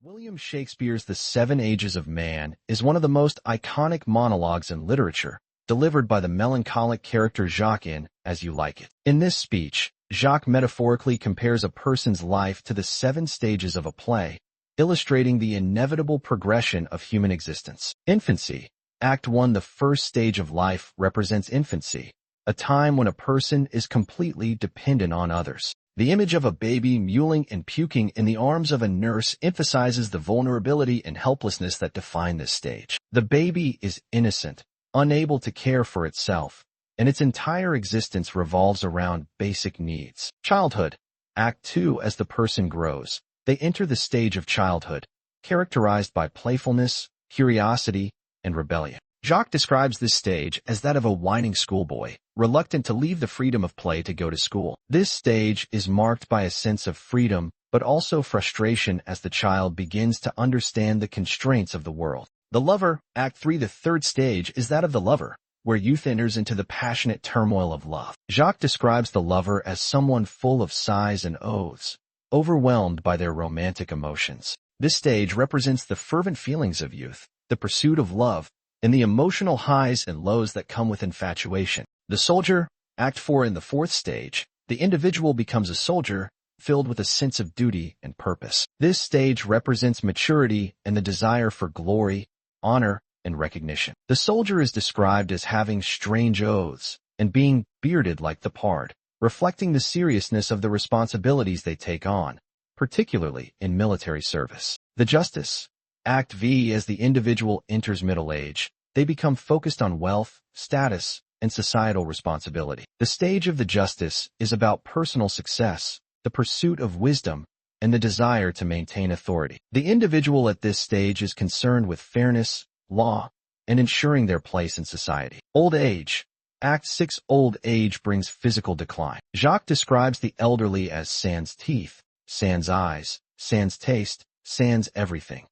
William Shakespeare's The Seven Ages of Man is one of the most iconic monologues in literature, delivered by the melancholic character Jacques in As You Like It. In this speech, Jacques metaphorically compares a person's life to the seven stages of a play, illustrating the inevitable progression of human existence. Infancy. Act 1. The first stage of life represents infancy, a time when a person is completely dependent on others. The image of a baby mewling and puking in the arms of a nurse emphasizes the vulnerability and helplessness that define this stage. The baby is innocent, unable to care for itself, and its entire existence revolves around basic needs. Childhood. Act 2. As the person grows, they enter the stage of childhood, characterized by playfulness, curiosity, and rebellion. Jacques describes this stage as that of a whining schoolboy, reluctant to leave the freedom of play to go to school. This stage is marked by a sense of freedom, but also frustration as the child begins to understand the constraints of the world. The lover. Act 3. The third stage is that of the lover, where youth enters into the passionate turmoil of love. Jacques describes the lover as someone full of sighs and oaths, overwhelmed by their romantic emotions. This stage represents the fervent feelings of youth, the pursuit of love, and the emotional highs and lows that come with infatuation. The soldier. Act 4. In the fourth stage, the individual becomes a soldier, filled with a sense of duty and purpose. This stage represents maturity and the desire for glory, honor, and recognition. The soldier is described as having strange oaths and being bearded like the pard, reflecting the seriousness of the responsibilities they take on, particularly in military service. The justice. Act V. As the individual enters middle age, they become focused on wealth, status, and societal responsibility. The stage of the justice is about personal success, the pursuit of wisdom, and the desire to maintain authority. The individual at this stage is concerned with fairness, law, and ensuring their place in society. Old age. Act 6. Old age brings physical decline. Jacques describes the elderly as sans teeth, sans eyes, sans taste, sans everything,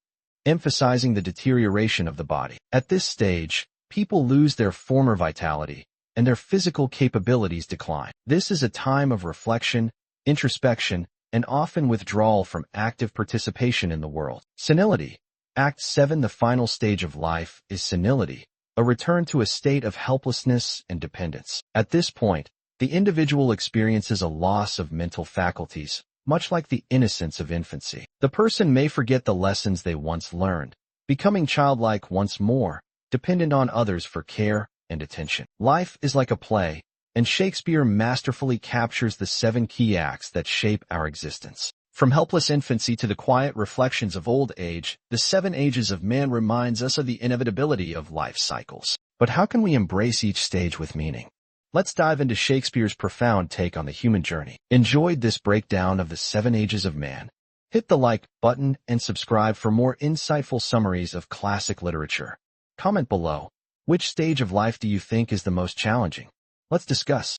emphasizing the deterioration of the body. At this stage, people lose their former vitality, and their physical capabilities decline. This is a time of reflection, introspection, and often withdrawal from active participation in the world. Senility. Act 7. The final stage of life is senility, a return to a state of helplessness and dependence. At this point, the individual experiences a loss of mental faculties, much like the innocence of infancy. The person may forget the lessons they once learned, becoming childlike once more, dependent on others for care and attention. Life is like a play, and Shakespeare masterfully captures the 7 key acts that shape our existence. From helpless infancy to the quiet reflections of old age, the 7 ages of man reminds us of the inevitability of life cycles. But how can we embrace each stage with meaning? Let's dive into Shakespeare's profound take on the human journey. Enjoyed this breakdown of the 7 ages of man? Hit the like button and subscribe for more insightful summaries of classic literature. Comment below, which stage of life do you think is the most challenging? Let's discuss.